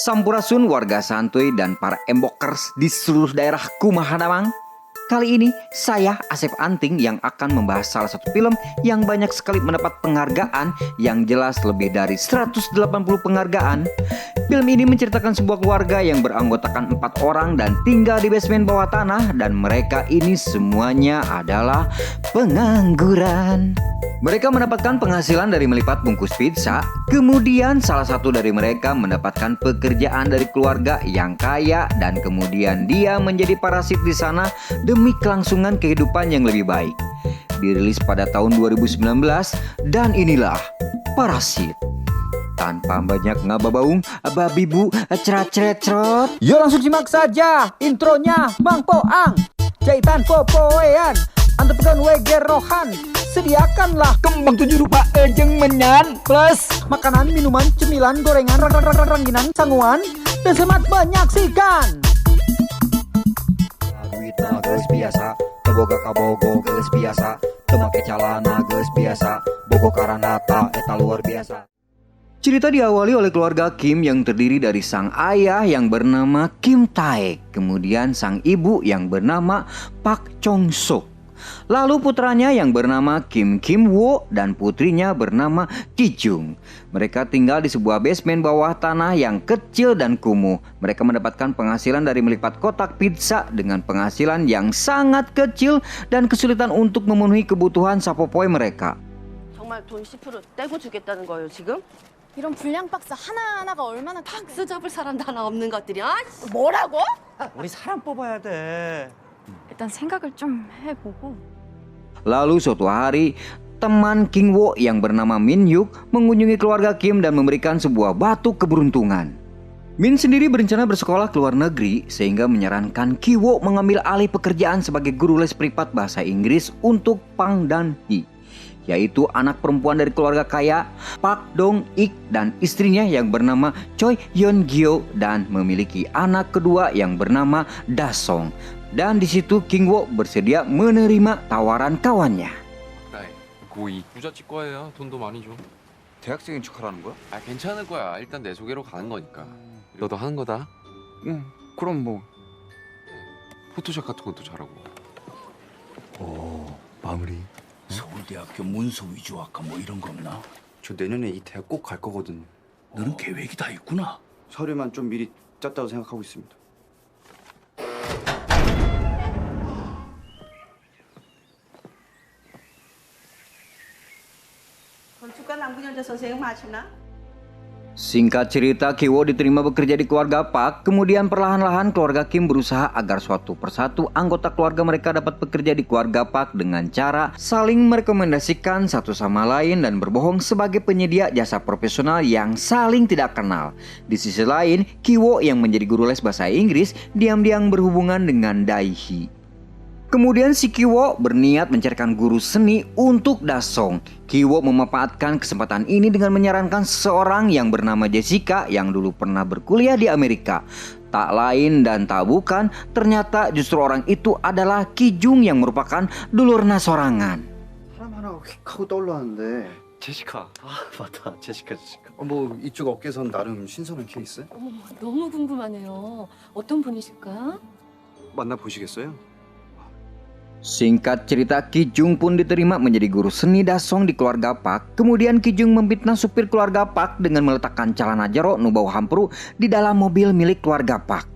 Sampurasun warga santuy dan para embokers di seluruh daerah Kumaha. Kali ini saya Asep Anting yang akan membahas salah satu film yang banyak sekali mendapat penghargaan, yang jelas lebih dari 180 penghargaan. Film ini menceritakan sebuah keluarga yang beranggotakan 4 orang dan tinggal di basement bawah tanah, dan mereka ini semuanya adalah pengangguran. Mereka mendapatkan penghasilan dari melipat bungkus pizza. Kemudian salah satu dari mereka mendapatkan pekerjaan dari keluarga yang kaya, dan kemudian dia menjadi parasit di sana demi kelangsungan kehidupan yang lebih baik. Dirilis pada tahun 2019, dan inilah Parasit. Tanpa banyak ngababaung, babi bu, cerat-cerat. Yuk langsung simak saja intronya Mang Poang. Jahitan popoean, antepekan weger rohan. Sediakanlah kembang 7 rupa ejeng menyan plus makanan, minuman, cemilan, gorengan, rangginan, sanguan, dan semat banyak sikan. duitna geus biasa, teboga kabogo geus biasa, teu make calana geus biasa, bogo karanata eta luar biasa. Cerita diawali oleh keluarga Kim yang terdiri dari sang ayah yang bernama Kim Taek, kemudian sang ibu yang bernama Pak Chong Sok, lalu putranya yang bernama Kim Kim Wo dan putrinya bernama Ki Jung. Mereka tinggal di sebuah basement bawah tanah yang kecil dan kumuh. Mereka mendapatkan penghasilan dari melipat kotak pizza dengan penghasilan yang sangat kecil dan kesulitan untuk memenuhi kebutuhan sapopoi mereka. 정말 돈 10% 떼고 주겠다는 거예요, 지금? 이런 불량 박스 하나하나가 얼마나 박스 접을 사람도 하나 없는 것들이, 아? 뭐라고? 우리 사람 뽑아야 돼. 일단 생각을 좀 해보고. Lalu suatu hari, teman King Wo yang bernama Min Yuk mengunjungi keluarga Kim dan memberikan sebuah batu keberuntungan. Min sendiri berencana bersekolah ke luar negeri, sehingga menyarankan Ki Wo mengambil alih pekerjaan sebagai guru les privat bahasa Inggris untuk Pang dan Hee, yaitu anak perempuan dari keluarga kaya Pak Dong Ik dan istrinya yang bernama Choi Yeon Gyo, dan memiliki anak kedua yang bernama Da Song. Dan di situ King Wo bersedia menerima tawaran kawannya. 네, 고2 부잣집과예요. 돈도 많이 줘. 대학생인 척하라는 거야? 아, 괜찮을 거야. 일단 내 소개로 가는 거니까. 너도 하는 거다. 응. 그럼 뭐. 포토샵 같은 것도 잘하고. 오, 마무리. 서울대학교 문서 위주학과 뭐 이런 거 없나? 저 내년에 이 대학 꼭 갈 거거든요. 너는 계획이 다 있구나. 서류만 좀 미리 짰다고 생각하고 있습니다. 건축가 남궁현자 선생님 아시나? Singkat cerita, Ki Wo diterima bekerja di keluarga Pak. Kemudian perlahan-lahan keluarga Kim berusaha agar suatu persatu anggota keluarga mereka dapat bekerja di keluarga Pak dengan cara saling merekomendasikan satu sama lain dan berbohong sebagai penyedia jasa profesional yang saling tidak kenal. Di sisi lain, Ki Wo yang menjadi guru les bahasa Inggris diam-diam berhubungan dengan Dai Hee. Kemudian si Ki Wo berniat mencarikan guru seni untuk Da Song. Ki Wo memanfaatkan kesempatan ini dengan menyarankan seseorang yang bernama Jessica yang dulu pernah berkuliah di Amerika. Tak lain dan tak bukan, ternyata justru orang itu adalah Ki Jung yang merupakan dulurna sorangan. 사람 하나가 휙 하고 떠올랐는데. 제시카. 아 맞다, 제시카. 뭐 이쪽 업계선 나름 신선한 케이스? 어머, 너무 궁금하네요. 어떤 분이실까? 만나 보시겠어요? Singkat cerita, Ki Jung pun diterima menjadi guru seni Da Song di keluarga Pak. Kemudian Ki Jung memfitnah supir keluarga Pak dengan meletakkan celana jero nu bau hampuru di dalam mobil milik keluarga Pak.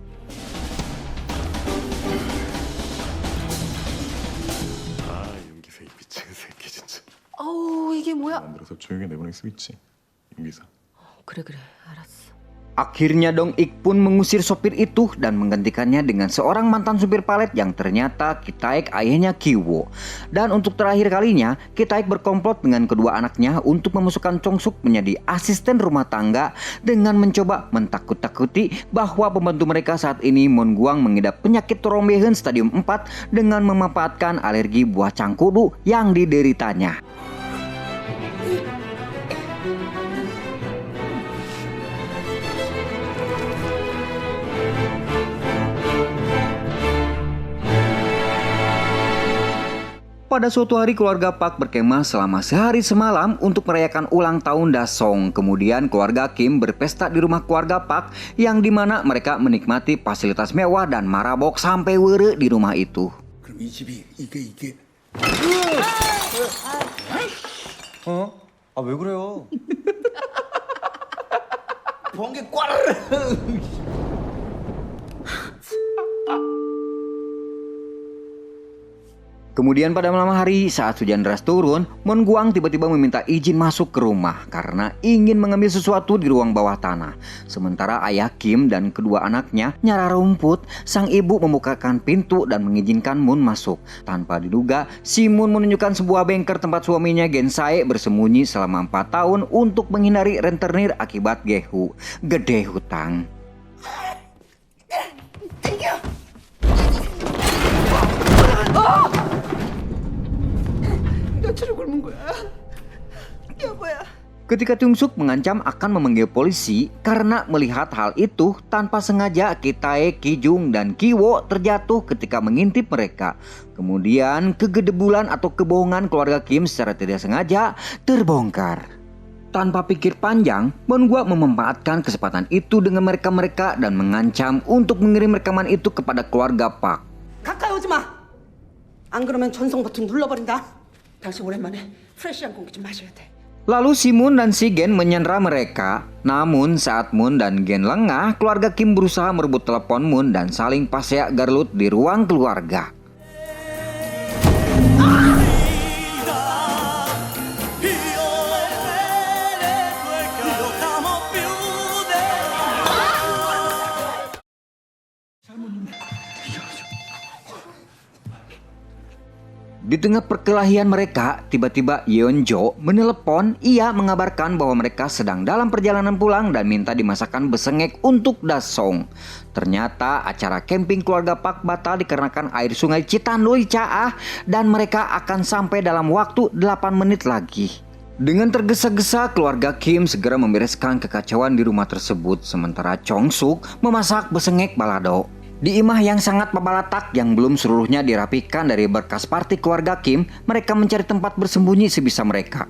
아, 윤기사 이 미친 새끼 진짜. 어우, 이게 뭐야? 만들어서 조용히 내보낼 수 있지. 윤기사. 그래, 알았어. Akhirnya Dong Ik pun mengusir sopir itu dan menggantikannya dengan seorang mantan supir palet yang ternyata Ki Taek, ayahnya Ki Wo. Dan untuk terakhir kalinya, Ki Taek berkomplot dengan kedua anaknya untuk memasukkan Chong Suk menjadi asisten rumah tangga dengan mencoba mentakut-takuti bahwa pembantu mereka saat ini Mon Guang mengidap penyakit trombehen stadium 4 dengan memanfaatkan alergi buah cangkudu yang dideritanya. Pada suatu hari keluarga Park berkemah selama sehari semalam untuk merayakan ulang tahun Dasong. Kemudian keluarga Kim berpesta di rumah keluarga Park yang dimana mereka menikmati fasilitas mewah dan marabok sampai were di rumah itu. 그럼 이 집이 이게 어? 아 왜 그래요? 번개 꽈르. Kemudian pada malam hari saat hujan deras turun, Mon Guang tiba-tiba meminta izin masuk ke rumah karena ingin mengambil sesuatu di ruang bawah tanah. Sementara ayah Kim dan kedua anaknya nyara rumput, sang ibu membukakan pintu dan mengizinkan Moon masuk. Tanpa diduga, si Moon menunjukkan sebuah bengkel tempat suaminya Gensae bersembunyi selama 4 tahun untuk menghindari rentenir akibat gehu, gede hutang. Ketika Chung Suk mengancam akan memanggil polisi karena melihat hal itu tanpa sengaja Kitae, Ki Jung, dan Ki Wo terjatuh ketika mengintip mereka. Kemudian kegedebulan atau kebohongan keluarga Kim secara tidak sengaja terbongkar. Tanpa pikir panjang, Mon Guang memanfaatkan kesempatan itu dengan mereka dan mengancam untuk mengirim rekaman itu kepada keluarga Park. 가까이 오지 마. 안 그러면 전송 버튼 눌러버린다. 당신 오랜만에 프레시한 공기 좀 마셔야 돼. Lalu si Moon dan si Gen menyandera mereka. Namun saat Moon dan Gen lengah, keluarga Kim berusaha merebut telepon Moon dan saling pasea garlut di ruang keluarga. Di tengah perkelahian mereka, tiba-tiba Yeonjo menelepon. Ia mengabarkan bahwa mereka sedang dalam perjalanan pulang dan minta dimasakkan besengek untuk Dasong. Ternyata acara camping keluarga Park batal dikarenakan air sungai Citanduy caah dan mereka akan sampai dalam waktu 8 menit lagi. Dengan tergesa-gesa, keluarga Kim segera membereskan kekacauan di rumah tersebut, sementara Chung Suk memasak besengek balado. Di imah yang sangat pabalatak yang belum seluruhnya dirapikan dari berkas party keluarga Kim, mereka mencari tempat bersembunyi sebisa mereka.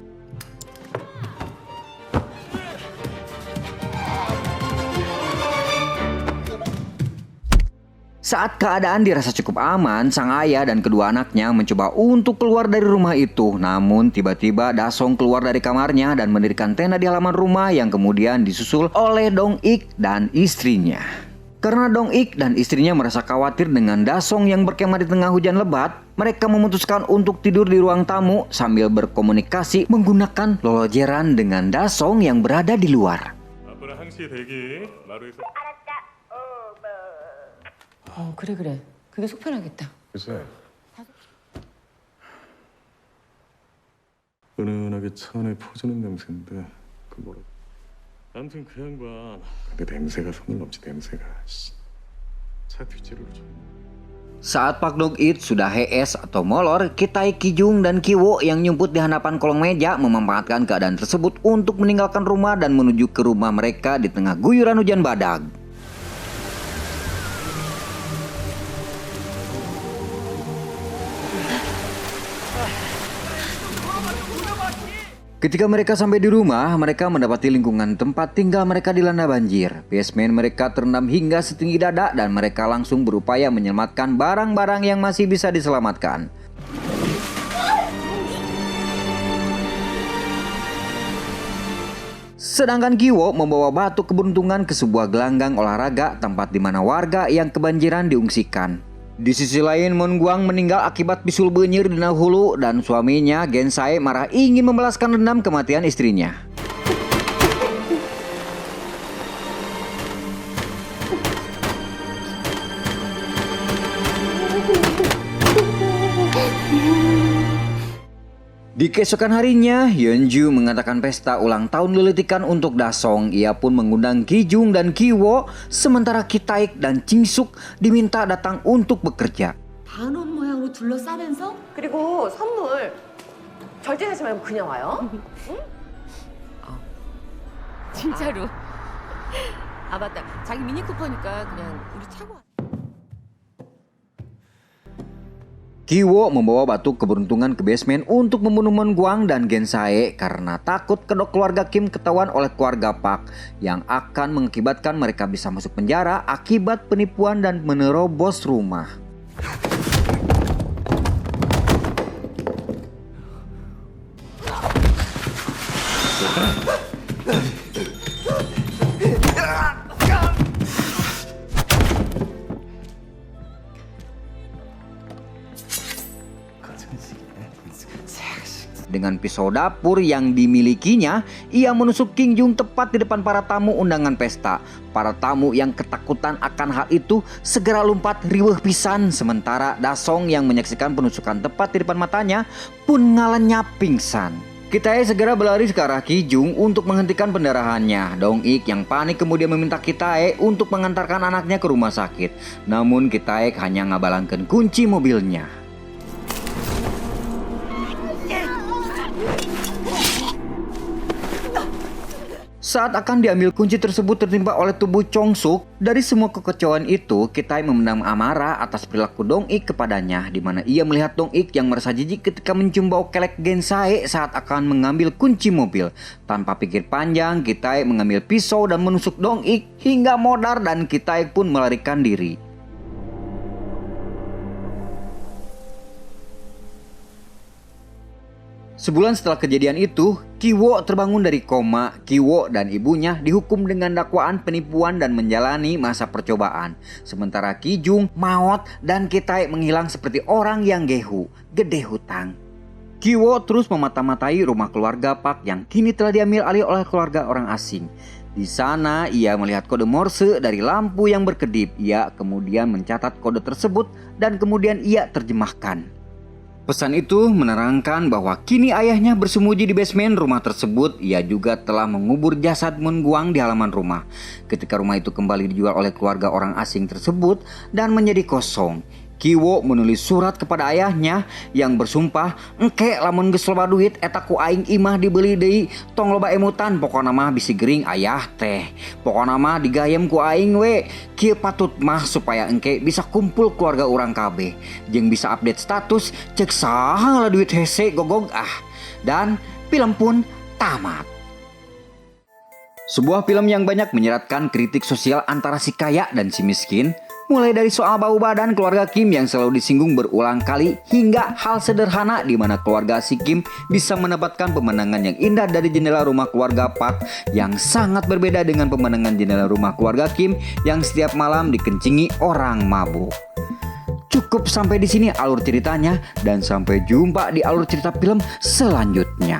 Saat keadaan dirasa cukup aman, sang ayah dan kedua anaknya mencoba untuk keluar dari rumah itu. Namun tiba-tiba Dasong keluar dari kamarnya dan mendirikan tenda di halaman rumah yang kemudian disusul oleh Dong Ik dan istrinya. Karena Dong Ik dan istrinya merasa khawatir dengan Dasong yang berkemah di tengah hujan lebat, mereka memutuskan untuk tidur di ruang tamu sambil berkomunikasi menggunakan lolojeran dengan Dasong yang berada di luar. 그래. 그게 속 편하겠다. 글쎄. 은은하게 차 안에 퍼지는 냄새인데 그 뭐라. 아무튼 그 양반. 근데 냄새가 손을 넘지 냄새가. 차 뒷재료로 좀. Saat Park Dong It sudah hees atau molor, Kitae, Ki Jung, dan Ki Wo yang nyumput di hadapan kolong meja memanfaatkan keadaan tersebut untuk meninggalkan rumah dan menuju ke rumah mereka di tengah guyuran hujan badag. Ketika mereka sampai di rumah, mereka mendapati lingkungan tempat tinggal mereka dilanda banjir. Basement mereka terendam hingga setinggi dada dan mereka langsung berupaya menyelamatkan barang-barang yang masih bisa diselamatkan. Sedangkan Ki Wo membawa batu keberuntungan ke sebuah gelanggang olahraga tempat di mana warga yang kebanjiran diungsikan. Di sisi lain, Mon Guang meninggal akibat bisul benyir di hulu dan suaminya Gensae marah ingin membalaskan dendam kematian istrinya. Di keesokan harinya, Yeonju mengadakan pesta ulang tahun lelitikan untuk Dasong. Ia pun mengundang Ki Jung dan Ki Wo, sementara Ki Taek dan Jin Suk diminta datang untuk bekerja. 반원 모양으로 둘러싸면서 그리고 선물 절대 사지 말고 그냥 와요. 응? 진짜로. 아 맞다. 자기 미니 쿠퍼니까 그냥 우리 차고. Kiwo membawa batu keberuntungan ke basement untuk membunuh Mon Guang dan Gen Sae karena takut kedok keluarga Kim ketahuan oleh keluarga Park yang akan mengakibatkan mereka bisa masuk penjara akibat penipuan dan menerobos rumah. Dengan pisau dapur yang dimilikinya, ia menusuk King Jung tepat di depan para tamu undangan pesta. Para tamu yang ketakutan akan hal itu segera lompat riweuh pisan, sementara Dasong yang menyaksikan penusukan tepat di depan matanya pun ngalenya pingsan. Kitae segera berlari ke arah Ki Jung untuk menghentikan pendarahannya. Dong Ik yang panik kemudian meminta Kitae untuk mengantarkan anaknya ke rumah sakit. Namun Kitae hanya ngabalangkeun kunci mobilnya. Saat akan diambil kunci tersebut tertimpa oleh tubuh Chong Suk. Dari semua kekecewaan itu, Kitae memendam amarah atas perilaku Dong Ik kepadanya, di mana ia melihat Dong Ik yang merasa jijik ketika mencium bau kelek Gen Sae saat akan mengambil kunci mobil. Tanpa pikir panjang, Kitae mengambil pisau dan menusuk Dong Ik hingga modar dan Kitae pun melarikan diri. Sebulan setelah kejadian itu, Kiwo terbangun dari koma. Kiwo dan ibunya dihukum dengan dakwaan penipuan dan menjalani masa percobaan. Sementara Ki Jung maot dan Kitae menghilang seperti orang yang gede hutang. Kiwo terus memata-matai rumah keluarga Park yang kini telah diambil alih oleh keluarga orang asing. Di sana ia melihat kode Morse dari lampu yang berkedip. Ia kemudian mencatat kode tersebut dan kemudian ia terjemahkan. Pesan itu menerangkan bahwa kini ayahnya bersembunyi di basement rumah tersebut. Ia juga telah mengubur jasad Mon Guang di halaman rumah. Ketika rumah itu kembali dijual oleh keluarga orang asing tersebut dan menjadi kosong, Kiwo menulis surat kepada ayahnya yang bersumpah, "Engke lamun geus loba duit eta ku aing imah dibeli deui, tong loba emutan, pokona mah bisi gering ayah teh. Pokona mah digayem ku aing we. Kieu patut mah supaya engke bisa kumpul keluarga urang kabeh, jeung bisa update status cek saha lah duit hese gogog ah." Dan film pun tamat. Sebuah film yang banyak menyeratkan kritik sosial antara si kaya dan si miskin. Mulai dari soal bau badan keluarga Kim yang selalu disinggung berulang kali, hingga hal sederhana di mana keluarga si Kim bisa mendapatkan pemandangan yang indah dari jendela rumah keluarga Park yang sangat berbeda dengan pemandangan jendela rumah keluarga Kim yang setiap malam dikencingi orang mabuk. Cukup sampai di sini alur ceritanya dan sampai jumpa di alur cerita film selanjutnya.